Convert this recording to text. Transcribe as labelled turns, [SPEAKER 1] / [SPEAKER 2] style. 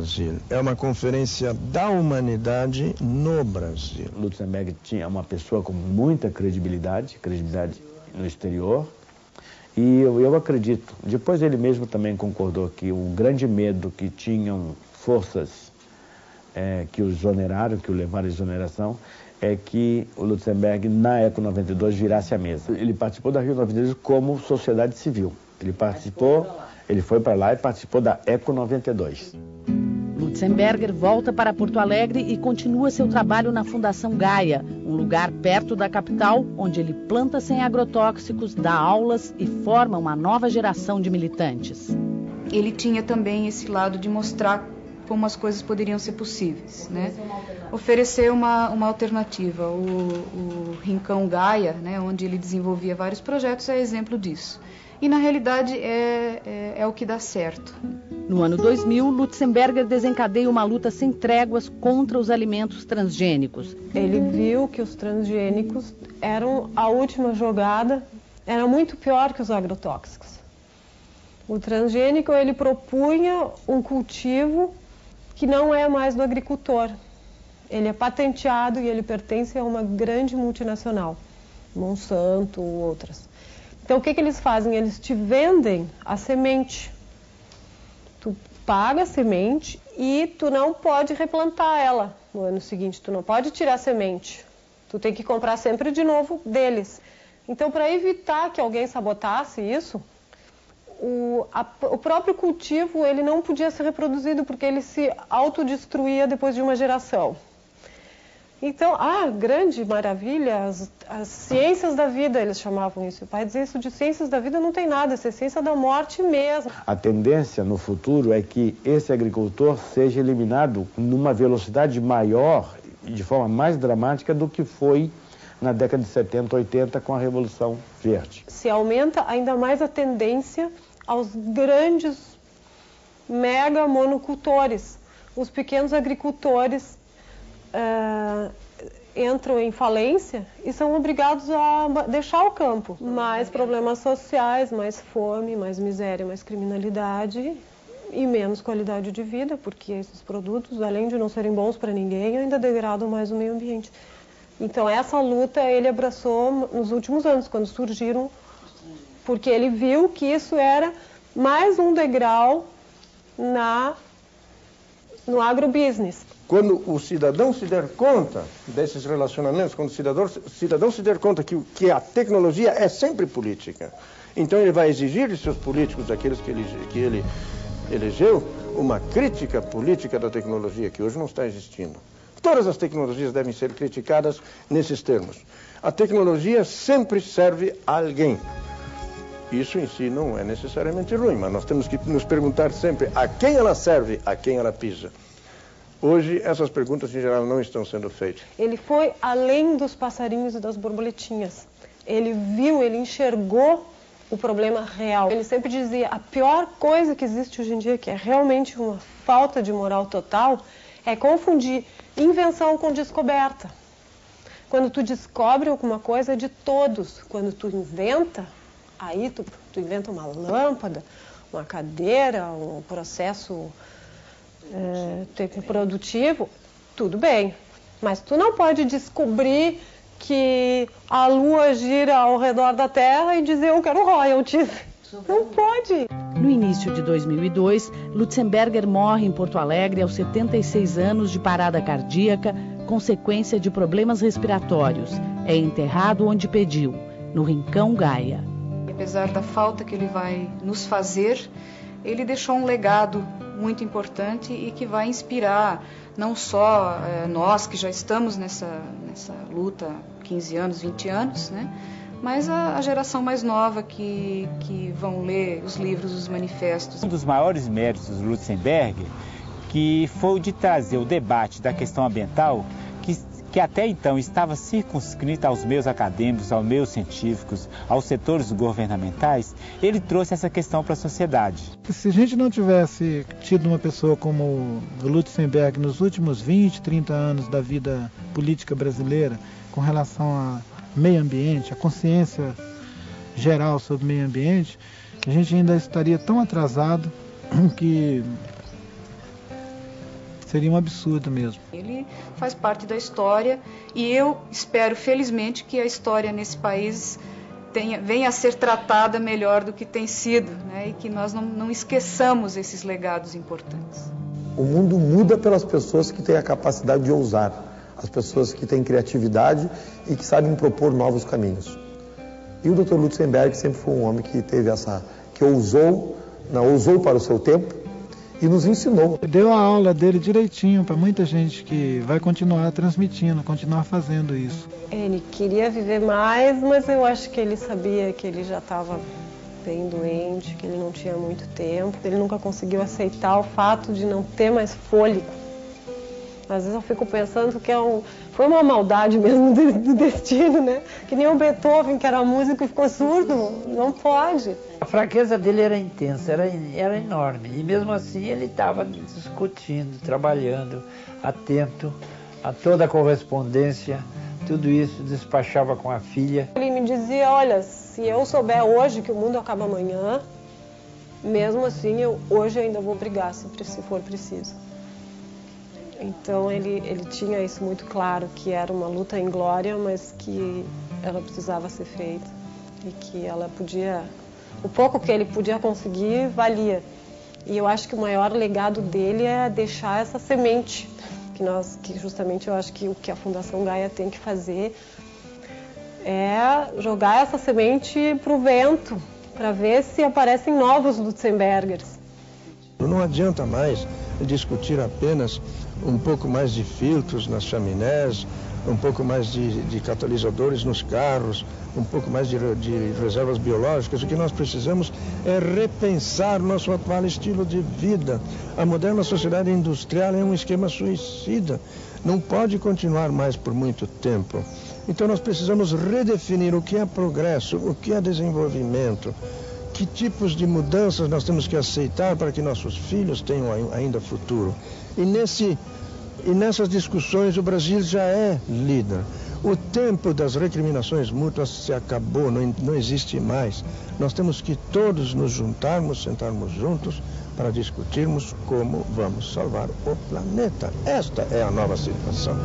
[SPEAKER 1] Brasil. É uma conferência da humanidade no Brasil.
[SPEAKER 2] Lutzenberger tinha uma pessoa com muita credibilidade no exterior. E eu acredito, depois ele mesmo também concordou que o grande medo que tinham forças que o exoneraram, que o levaram à exoneração, é que o Lutzenberger, na Eco 92, virasse a mesa. Ele participou da Rio 92 como sociedade civil. Ele foi para lá e participou da Eco 92.
[SPEAKER 3] Lutzenberger volta para Porto Alegre e continua seu trabalho na Fundação Gaia, um lugar perto da capital, onde ele planta sem agrotóxicos, dá aulas e forma uma nova geração de militantes.
[SPEAKER 4] Ele tinha também esse lado de mostrar como as coisas poderiam ser possíveis, né? Oferecer uma alternativa. O Rincão Gaia, né, onde ele desenvolvia vários projetos, é exemplo disso. E, na realidade, é o que dá certo.
[SPEAKER 3] No ano 2000, Lutzenberger desencadeia uma luta sem tréguas contra os alimentos transgênicos.
[SPEAKER 5] Ele viu que os transgênicos eram a última jogada, era muito pior que os agrotóxicos. O transgênico, ele propunha um cultivo que não é mais do agricultor. Ele é patenteado e ele pertence a uma grande multinacional, Monsanto ou outras. Então, o que eles fazem? Eles te vendem a semente. Tu paga a semente e tu não pode replantar ela no ano seguinte. Tu não pode tirar a semente. Tu tem que comprar sempre de novo deles. Então, para evitar que alguém sabotasse isso, o próprio cultivo ele não podia ser reproduzido porque ele se autodestruía depois de uma geração. Então, grande maravilha, as ciências da vida, eles chamavam isso. O pai dizia isso de ciências da vida não tem nada, isso é ciência da morte mesmo.
[SPEAKER 2] A tendência no futuro é que esse agricultor seja eliminado numa velocidade maior e de forma mais dramática do que foi na década de 70, 80 com a Revolução Verde.
[SPEAKER 5] Se aumenta ainda mais a tendência aos grandes mega monocultores. Os pequenos agricultores entram em falência e são obrigados a deixar o campo. Mais problemas sociais, mais fome, mais miséria, mais criminalidade e menos qualidade de vida, porque esses produtos, além de não serem bons para ninguém, ainda degradam mais o meio ambiente. Então essa luta ele abraçou nos últimos anos, quando surgiram, porque ele viu que isso era mais um degrau no agrobusiness.
[SPEAKER 1] Quando o cidadão se der conta desses relacionamentos, quando o cidadão se der conta que a tecnologia é sempre política, então ele vai exigir de seus políticos, daqueles que ele elegeu, uma crítica política da tecnologia, que hoje não está existindo. Todas as tecnologias devem ser criticadas nesses termos. A tecnologia sempre serve a alguém. Isso em si não é necessariamente ruim, mas nós temos que nos perguntar sempre a quem ela serve, a quem ela pisa. Hoje, essas perguntas, em geral, não estão sendo feitas.
[SPEAKER 5] Ele foi além dos passarinhos e das borboletinhas. Ele viu, ele enxergou o problema real. Ele sempre dizia, a pior coisa que existe hoje em dia, que é realmente uma falta de moral total, é confundir invenção com descoberta. Quando tu descobre alguma coisa, é de todos. Quando tu inventa, aí tu inventa uma lâmpada, uma cadeira, um processo produtivo, tudo bem. Mas tu não pode descobrir que a Lua gira ao redor da Terra e dizer eu quero royalties. Não pode.
[SPEAKER 3] No início de 2002, Lutzenberger morre em Porto Alegre aos 76 anos de parada cardíaca, consequência de problemas respiratórios. É enterrado onde pediu, no Rincão Gaia.
[SPEAKER 4] Apesar da falta que ele vai nos fazer, ele deixou um legado muito importante e que vai inspirar não só nós que já estamos nessa luta há 15 anos, 20 anos, né? Mas a geração mais nova que vão ler os livros, os manifestos.
[SPEAKER 6] Um dos maiores méritos do Lutzenberger que foi o de trazer o debate da questão ambiental que até então estava circunscrita aos meios acadêmicos, aos meios científicos, aos setores governamentais, ele trouxe essa questão para a sociedade.
[SPEAKER 7] Se a gente não tivesse tido uma pessoa como o Lutzenberger nos últimos 20, 30 anos da vida política brasileira, com relação ao meio ambiente, a consciência geral sobre o meio ambiente, a gente ainda estaria tão atrasado que Seria um absurdo mesmo.
[SPEAKER 4] Ele faz parte da história e eu espero, felizmente, que a história nesse país venha a ser tratada melhor do que tem sido, né? E que nós não esqueçamos esses legados importantes.
[SPEAKER 8] O mundo muda pelas pessoas que têm a capacidade de ousar, as pessoas que têm criatividade e que sabem propor novos caminhos. E o Dr. Lutzenberg sempre foi um homem que teve que ousou para o seu tempo e nos ensinou.
[SPEAKER 7] Deu a aula dele direitinho para muita gente que vai continuar transmitindo, continuar fazendo isso.
[SPEAKER 5] Ele queria viver mais, mas eu acho que ele sabia que ele já estava bem doente, que ele não tinha muito tempo. Ele nunca conseguiu aceitar o fato de não ter mais fôlego. Às vezes eu fico pensando que foi uma maldade mesmo do destino, né? Que nem o Beethoven, que era músico e ficou surdo. Não pode.
[SPEAKER 9] A fraqueza dele era intensa, era enorme. E mesmo assim ele estava discutindo, trabalhando, atento a toda a correspondência. Tudo isso despachava com a filha.
[SPEAKER 5] Ele me dizia, olha, se eu souber hoje que o mundo acaba amanhã, mesmo assim, hoje ainda vou brigar se for preciso. Então ele tinha isso muito claro, que era uma luta inglória, mas que ela precisava ser feita. E que ela podia, o pouco que ele podia conseguir, valia. E eu acho que o maior legado dele é deixar essa semente, que justamente eu acho que o que a Fundação Gaia tem que fazer é jogar essa semente para o vento, para ver se aparecem novos Lutzenbergers.
[SPEAKER 1] Não adianta mais discutir apenas um pouco mais de filtros nas chaminés, um pouco mais de catalisadores nos carros, um pouco mais de reservas biológicas. O que nós precisamos é repensar nosso atual estilo de vida. A moderna sociedade industrial é um esquema suicida. Não pode continuar mais por muito tempo. Então nós precisamos redefinir o que é progresso, o que é desenvolvimento, que tipos de mudanças nós temos que aceitar para que nossos filhos tenham ainda futuro. E nessas discussões o Brasil já é líder. O tempo das recriminações mútuas se acabou, não existe mais. Nós temos que todos nos juntarmos, sentarmos juntos para discutirmos como vamos salvar o planeta. Esta é a nova situação.